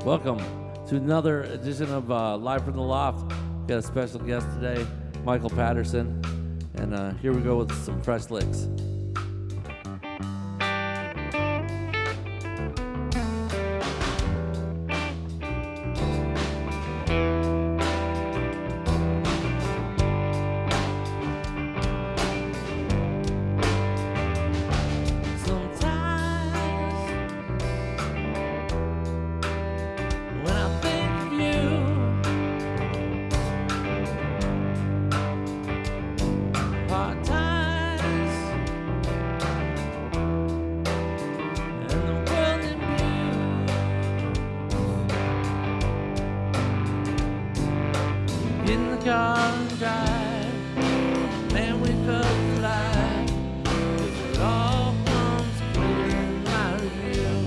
Welcome to another edition of Live from the Loft. We got a special guest today, Michael Patterson, and here we go with some fresh licks. In the car and drive, man, we felt alive, 'cause it all comes clear in my review.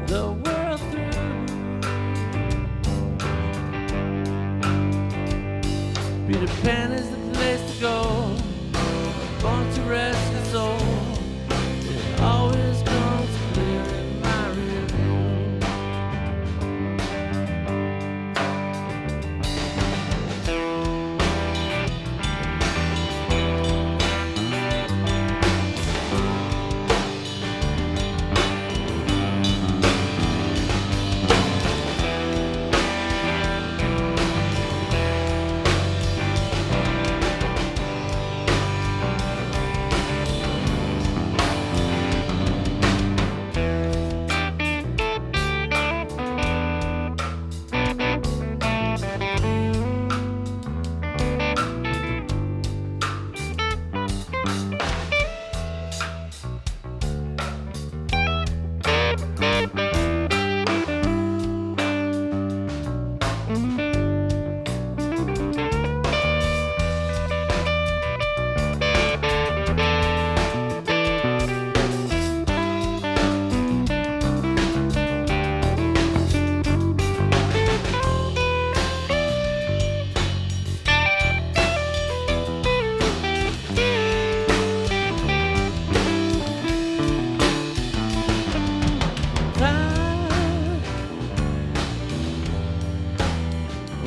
The world through. Peter Pan is the place to go, born to rest your soul. It always comes clear in my review.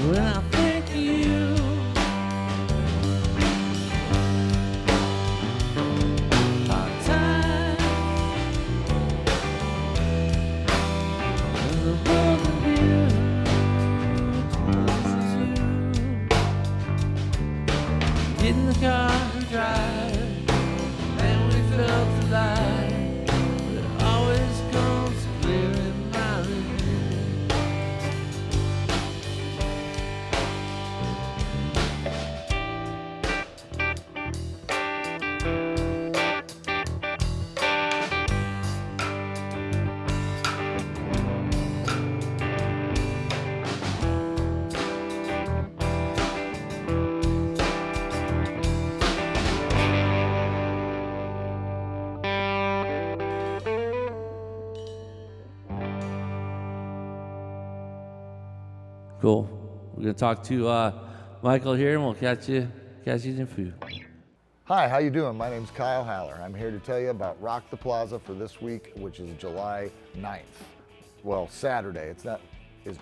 When I think of you, hard times and the world of you, this is you. Get in the car and drive, and we felt alive, but it always comes clear in my review. Cool. We're gonna talk to Michael here, and we'll catch you in a few. Hi, how you doing? My name's Kyle Haller. I'm here to tell you about Rock the Plaza for this week, which is July 9th. Well, Saturday. It's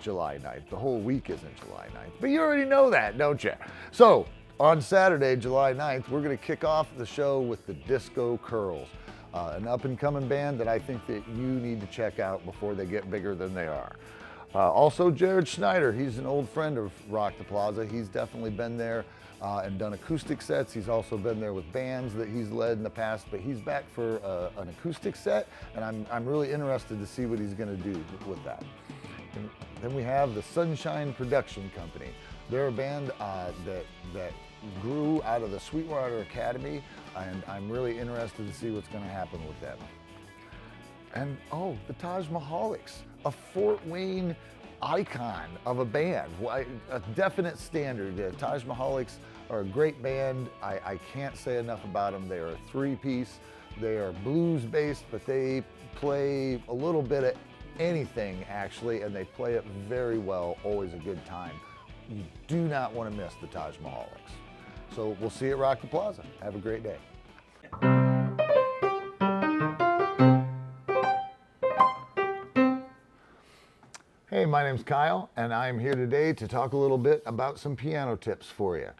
July 9th. The whole week isn't July 9th, but you already know that, don't you? So, on Saturday, July 9th, we're gonna kick off the show with the Disco Curls, an up-and-coming band that I think that you need to check out before they get bigger than they are. Also, Jared Schneider, he's an old friend of Rock the Plaza. He's definitely been there and done acoustic sets. He's also been there with bands that he's led in the past, but he's back for an acoustic set, and I'm really interested to see what he's gonna do with that. Then we have the Sunshine Production Company. They're a band that grew out of the Sweetwater Academy, and I'm really interested to see what's going to happen with them. And oh, the Taj Mahalics, a Fort Wayne icon of a band, a definite standard. The Taj Mahalics are a great band. I can't say enough about them. They are a three-piece. They are blues-based, but they play a little bit of anything, actually, and they play it very well. Always a good time. You do not want to miss the Taj Mahalics. So we'll see you at Rock the Plaza. Have a great day. Hey, my name's Kyle, and I'm here today to talk a little bit about some piano tips for you.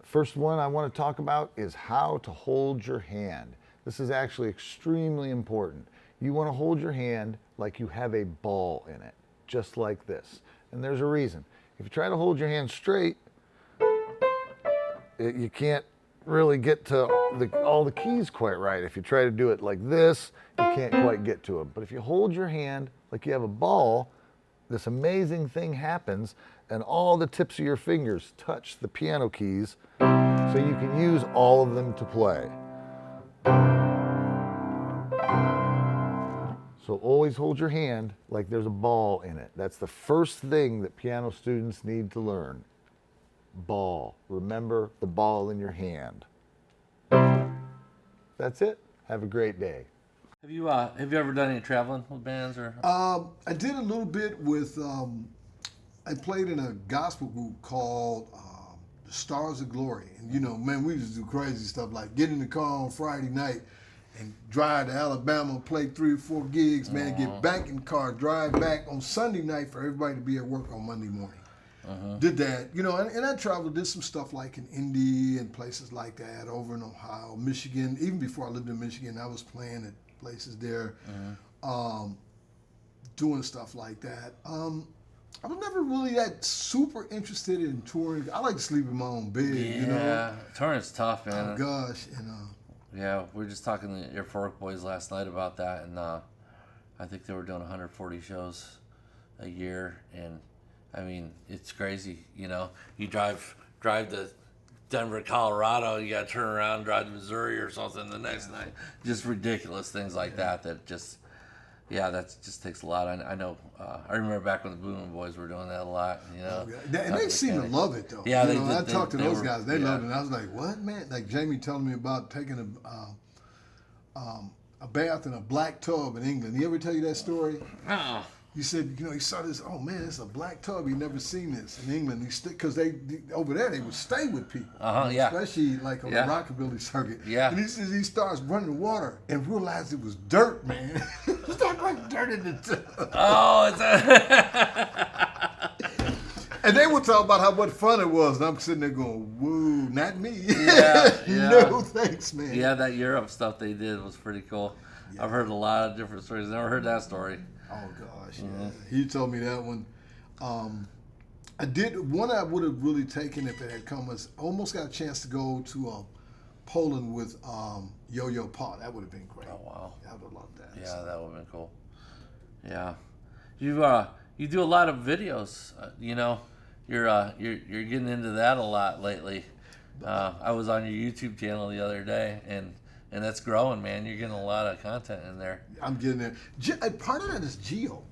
First one I want to talk about is how to hold your hand. This is actually extremely important. You want to hold your hand like you have a ball in it, just like this. And there's a reason. If you try to hold your hand straight, you can't really get to all the keys quite right. If you try to do it like this, you can't quite get to them. But if you hold your hand like you have a ball, this amazing thing happens, and all the tips of your fingers touch the piano keys, so you can use all of them to play. So always hold your hand like there's a ball in it. That's the first thing that piano students need to learn. Ball. Remember the ball in your hand. That's it. Have a great day. Have you ever done any traveling with bands or? I did a little bit with. I played in a gospel group called the Stars of Glory, and you know, man, we just do crazy stuff like get in the car on Friday night and drive to Alabama, play 3 or 4 gigs, man, get back in the car, drive back on Sunday night for everybody to be at work on Monday morning. Did that, you know, and I traveled, did some stuff like in Indy and places like that, over in Ohio, Michigan. Even before I lived in Michigan, I was playing at places there, doing stuff like that. I was never really that super interested in touring. I like to sleep in my own bed, you know. Yeah, touring's tough, man. Oh gosh, and yeah, we were just talking to your Fork boys last night about that, and I think they were doing 140 shows a year, and I mean, it's crazy, you know. You drive to Denver, Colorado, you got to turn around and drive to Missouri or something the next night. Just ridiculous things like that just, yeah, that just takes a lot. I know, I remember back when the Boom Boys were doing that a lot, you know. and they seem to love it, though. Yeah, you know, I talked to those guys. They loved it. And I was like, what, man? Like Jamie telling me about taking a bath in a black tub in England. He ever tell you that story? Oh. He said, you know, he saw this. Oh man, it's a black tub. He never seen this in England. Because they over there they would stay with people, Yeah, especially like on the rockabilly circuit. Yeah, and he says he starts running water and realized it was dirt, man. Started like dirt in the tub. Oh, it's And they would talk about how much fun it was, and I'm sitting there going, "Woo, not me." Yeah. No thanks, man. Yeah, that Europe stuff they did was pretty cool. Yeah. I've heard a lot of different stories. Never heard that story. Oh gosh, yeah. He told me that one. I did one I would have really taken if it had come. Was almost got a chance to go to Poland with Yo-Yo Pa. That would have been great. Oh wow, I would have loved that. Yeah, so. That would have been cool. Yeah, you do a lot of videos. You know, you're getting into that a lot lately. I was on your YouTube channel the other day, and that's growing, man. You're getting a lot of content in there. I'm getting there. Part of that is Gio.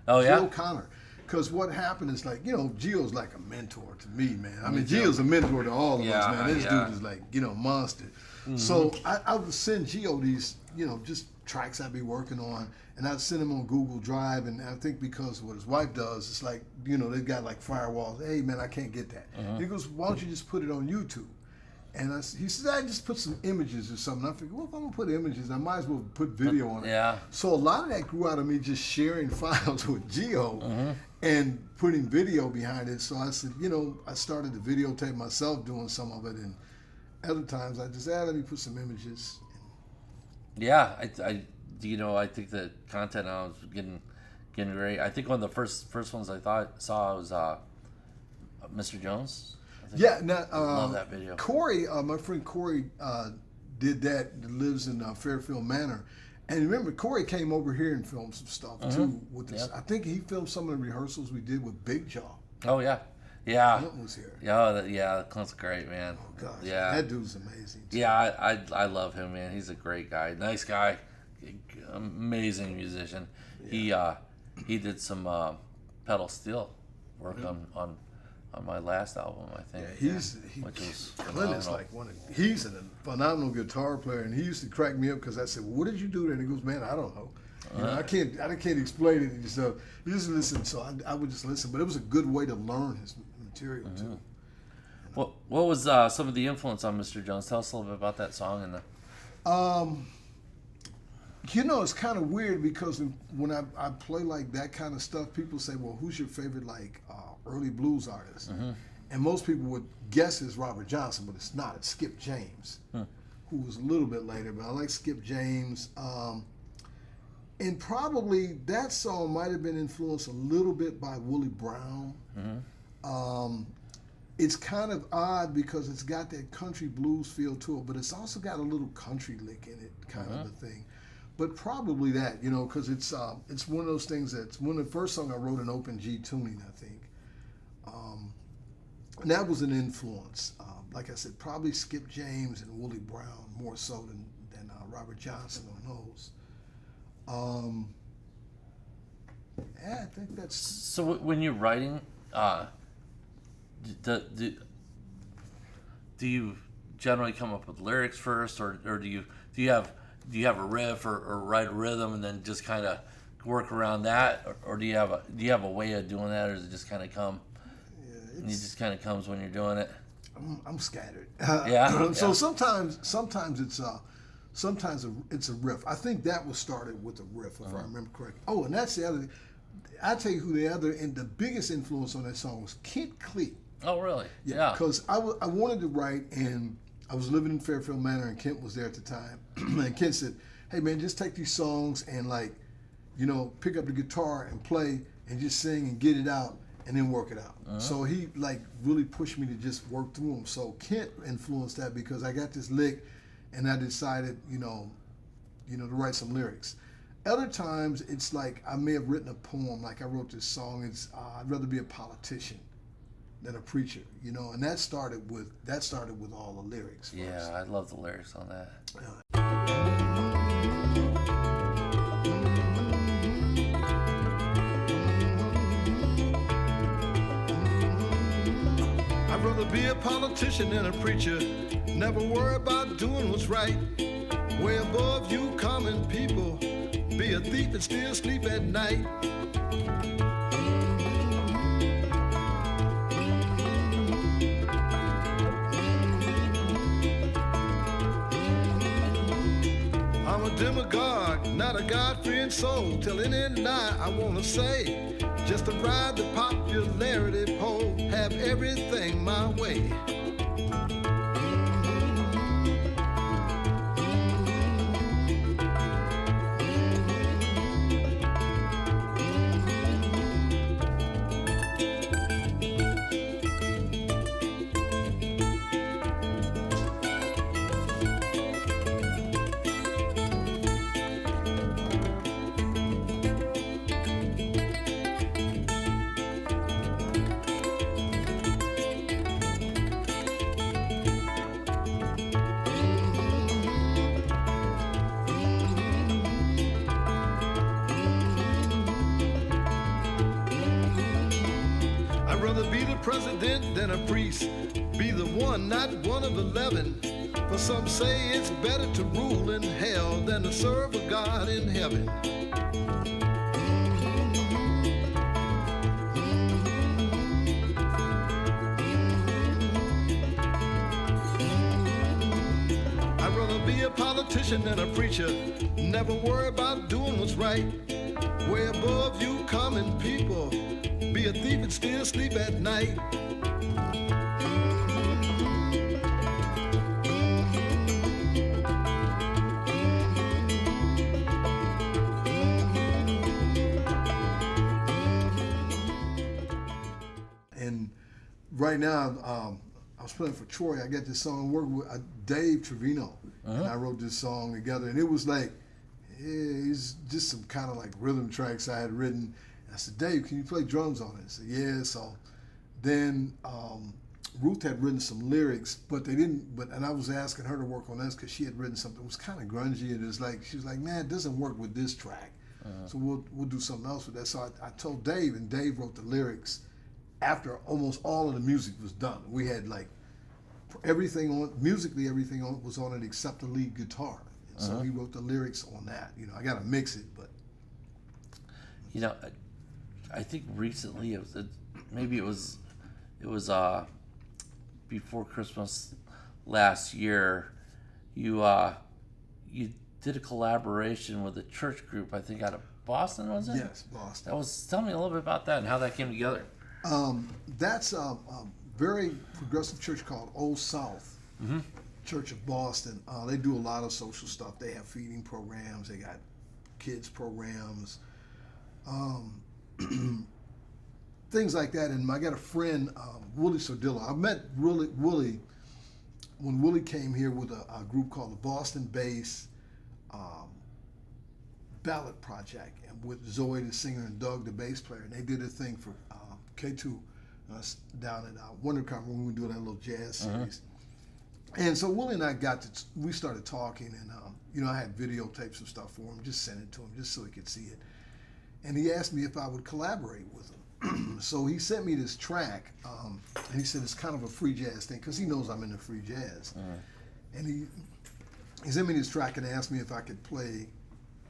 Oh, yeah? Gio Connor. Because what happened is, like, you know, Gio's like a mentor to me, man. I mean, Gio's a mentor to all of us, man. This dude is like, you know, monster. Mm-hmm. So I would send Gio these, you know, just tracks I'd be working on, and I'd send them on Google Drive, and I think because of what his wife does, it's like, you know, they've got like firewalls. Hey, man, I can't get that. He goes, why don't you just put it on YouTube? And he said, I just put some images or something. I figured, well, if I'm going to put images, I might as well put video on it. Yeah. So a lot of that grew out of me just sharing files with Gio and putting video behind it. So I said, you know, I started to videotape myself doing some of it. And other times I just, let me put some images. Yeah, I think the content I was getting great. I think one of the first ones I saw was Mr. Jones. Yeah, love that video. Corey, my friend Corey, did that. Lives in Fairfield Manor, And remember, Corey came over here and filmed some stuff too with this. Yep. I think he filmed some of the rehearsals we did with Big Jaw. Oh yeah, yeah, Clint was here. yeah. Clint's great, man. Oh gosh, Yeah, that dude's amazing. Too. yeah. I love him, man. He's a great guy, nice guy, amazing musician. Yeah. He did some pedal steel work on my last album, I think. Yeah, which was Clint is like he's a phenomenal guitar player, and he used to crack me up because I said, well, "What did you do there?" And he goes, "Man, I don't know. You know, I can't explain it." And so you just listen. So I would just listen, but it was a good way to learn his material too. What was some of the influence on Mr. Jones? Tell us a little bit about that song and the. You know, it's kind of weird because when I play like that kind of stuff, people say, "Well, who's your favorite like early blues artist?" And most people would guess it's Robert Johnson, but it's not. It's Skip James, who was a little bit later. But I like Skip James, and probably that song might have been influenced a little bit by Willie Brown. It's kind of odd because it's got that country blues feel to it, but it's also got a little country lick in it, kind of a thing. But probably that, you know, because it's one of those things that's one of the first songs I wrote in open G tuning, I think. And that was an influence. Like I said, probably Skip James and Willie Brown more so than Robert Johnson on those. Yeah, I think that's. So when you're writing, do you generally come up with lyrics first, or do you have a riff or write a rhythm and then just kind of work around that, or do you have a way of doing that, or does it just kind of come? Yeah, it just kind of comes when you're doing it. I'm scattered. So sometimes it's a riff. I think that was started with a riff, if I remember correctly. Oh, and that's the other thing. I tell you who the biggest influence on that song was Kent Cleet. Oh, really? Yeah. Because I wanted to write, and I was living in Fairfield Manor, and Kent was there at the time. And Kent said, "Hey, man, just take these songs and, like, you know, pick up the guitar and play and just sing and get it out and then work it out." So he, like, really pushed me to just work through them. So Kent influenced that because I got this lick, and I decided, you know, to write some lyrics. Other times, it's like I may have written a poem, like I wrote this song. It's I'd rather be a politician than a preacher, you know, and that started with all the lyrics first. Yeah, I love the lyrics on that. I'd rather be a politician than a preacher. Never worry about doing what's right. Way above you common people. Be a thief and still sleep at night. I'm a demagogue, not a God-fearing soul. Tell any lie I wanna say, just to ride the popularity pole. Have everything my way. President than a priest. Be the one, not one of 11. For some say it's better to rule in hell than to serve a God in heaven. I'd rather be a politician than a preacher. Never worry about doing what's right. Way above you common people. Be a thief and still sleep at night. And right now, I was playing for Troy. I got this song working with Dave Trevino, and I wrote this song together. And it was like, yeah, it's just some kind of like rhythm tracks I had written. I said, Dave, can you play drums on it? He said, yeah. So then Ruth had written some lyrics, but they didn't. And I was asking her to work on this because she had written something that was kind of grungy, and it's like she was like, man, it doesn't work with this track. So we'll do something else with that. So I told Dave, and Dave wrote the lyrics after almost all of the music was done. We had like everything on musically, everything on was on it except the lead guitar. And so he wrote the lyrics on that. You know, I got to mix it, but You know, I think recently maybe it was before Christmas last year. You did a collaboration with a church group, I think out of Boston, was it? yes, Boston. Tell me a little bit about that and how that came together. That's a very progressive church called Old South Church of Boston. They do a lot of social stuff. They have feeding programs. They got kids programs, things like that. And I got a friend, Willie Sordillo. I met Willie when Willie came here with a group called the Boston-based Ballad Project, and with Zoe the singer and Doug the bass player. And they did a thing for K2 down at WonderCon when we were doing that little jazz series. And so Willie and I we started talking, and you know, I had videotapes and stuff for him, just sent it to him just so he could see it. And he asked me if I would collaborate with him. So he sent me this track, and he said it's kind of a free jazz thing because he knows I'm into free jazz. And he sent me this track and asked me if I could play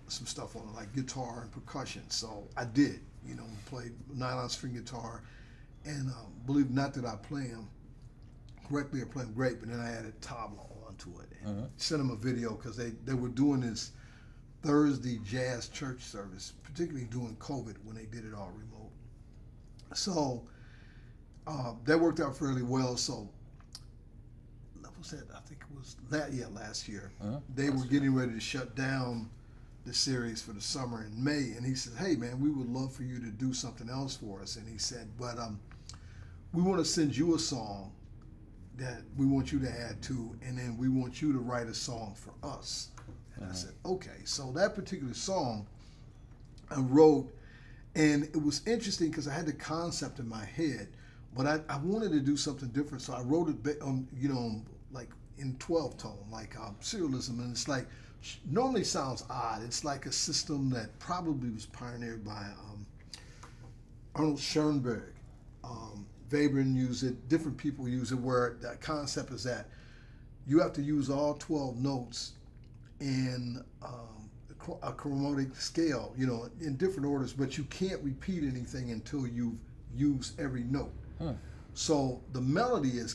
some stuff on it, like guitar and percussion. So I did. You know, played nylon string guitar, and believe not that I play them correctly or play them great, but then I added tabla onto it and sent them a video because they were doing this Thursday jazz church service, particularly during COVID when they did it all remote. So that worked out fairly well. So what was that? I think it was last year. They were getting ready to shut down the series for the summer in May, and he said, hey man, we would love for you to do something else for us. And he said, but we want to send you a song that we want you to add to, and then we want you to write a song for us. And I said, okay. So that particular song I wrote, and it was interesting because I had the concept in my head, but I wanted to do something different. So I wrote it on, you know, like in 12 tone, like serialism, and it's like, normally sounds odd. It's like a system that probably was pioneered by Arnold Schoenberg. Webern used it, different people use it, where that concept is that you have to use all 12 notes in a chromatic scale, you know, in different orders, but you can't repeat anything until you've used every note. So the melody is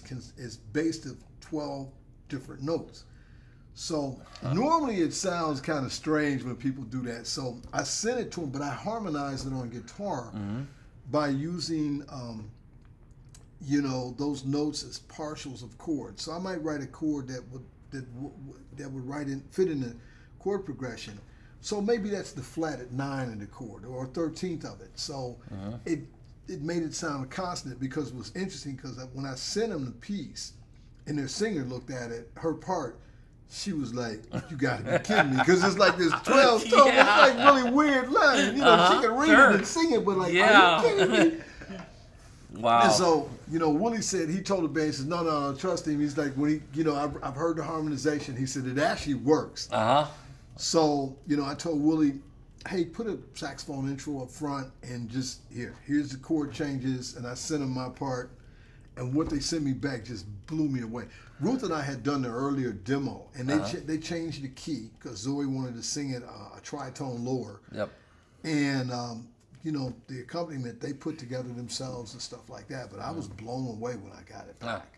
based of 12 different notes. So normally it sounds kind of strange when people do that. So I sent it to him, but I harmonized it on guitar by using, you know, those notes as partials of chords. So I might write a chord that would fit in the chord progression. So maybe that's the flat at 9 in the chord, or a 13th of it. So it made it sound a consonant, because it was interesting because when I sent him the piece and their singer looked at it, her part, she was like, you gotta be kidding me, because it's like this 12 tone, it's like really weird line. You know, she can read it and sing it, but like, are you kidding me? Wow. And so, you know, Willie said, he told the band, he says, no, trust him. He's like, when he, you know, I've heard the harmonization. He said, it actually works. So, you know, I told Willie, hey, put a saxophone intro up front and just, here's the chord changes. And I sent him my part. And what they sent me back just blew me away. Ruth and I had done the earlier demo, and they changed the key because Zoe wanted to sing it a tritone lower. Yep. And, you know, the accompaniment they put together themselves and stuff like that. But I was blown away when I got it back.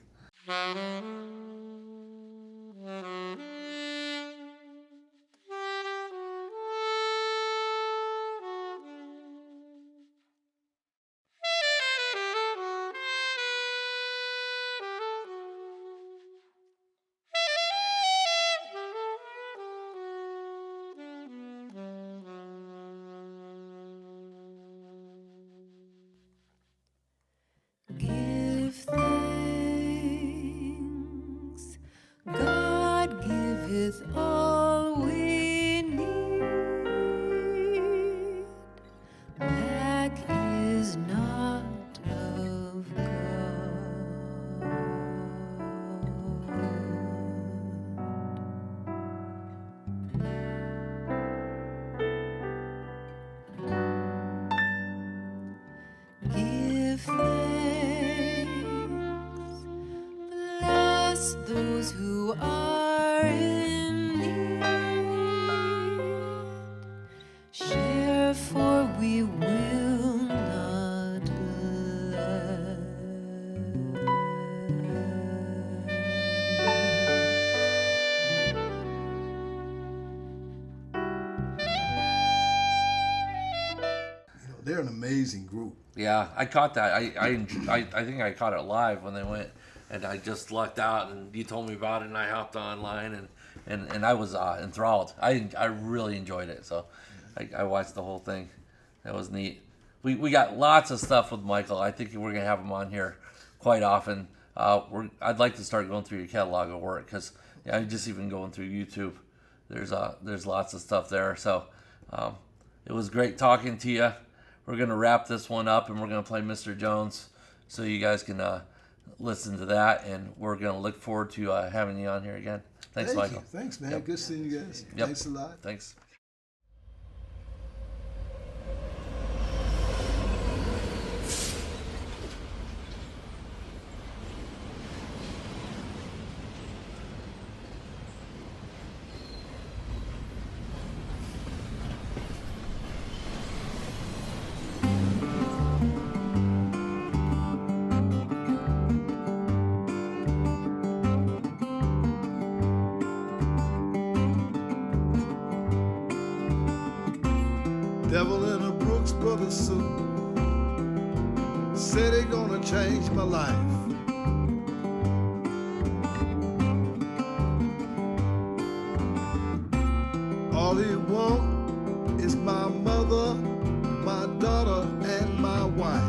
Give thanks, God giveth all we need. bless those who are in need. Share, for we will not lack. They're an amazing group. Yeah, I caught that. I think I caught it live when they went, and I just lucked out. And you told me about it, and I hopped online, and I was enthralled. I really enjoyed it. So I watched the whole thing. That was neat. We got lots of stuff with Michael. I think we're gonna have him on here quite often. I'd like to start going through your catalog of work, because I'm just even going through YouTube. There's lots of stuff there. So it was great talking to you. We're going to wrap this one up, and we're going to play Mr. Jones so you guys can listen to that, and we're going to look forward to having you on here again. Thanks, Thank Michael. you. Thanks, man. Yep. Good seeing you guys. Yep. Thanks a lot. Thanks. Devil in a Brooks Brothers suit said he gonna change my life. All he want is my mother, my daughter, and my wife.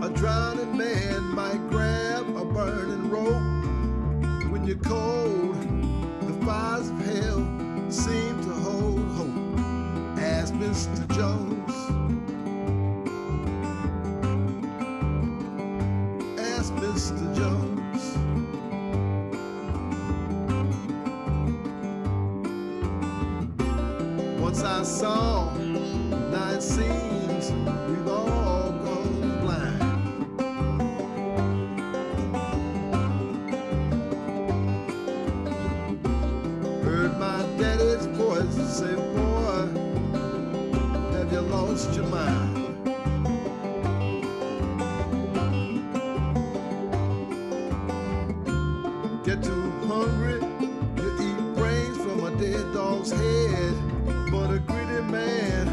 A drowning man might grab a burning rope. When you're cold, the fires of hell seem to hold hope. Ask Mr. Jones. Ask Mr. Jones. Once I saw, now it seems we've all gone blind. Heard my daddy's voice say, boy, have you lost your mind? Get too hungry, you eat brains from a dead dog's head. But a greedy man,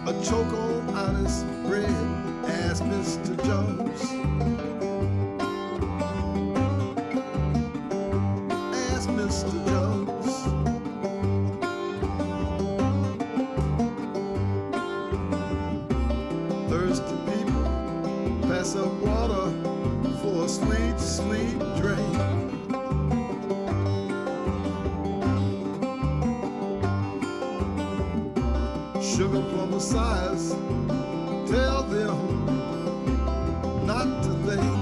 a choke on honest bread. Ask Mr. Jones. Ask Mr. Jones. Thirsty people pass up water for a sweet, sweet drink. Sugar plum messiahs tell them not to think.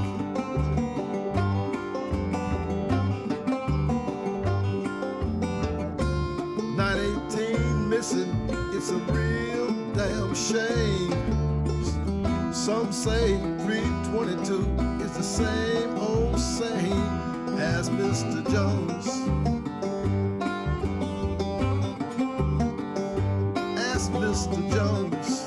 Missing, it's a real damn shame. Some say 322 is the same old same as Mr. Jones. Ask Mr. Jones.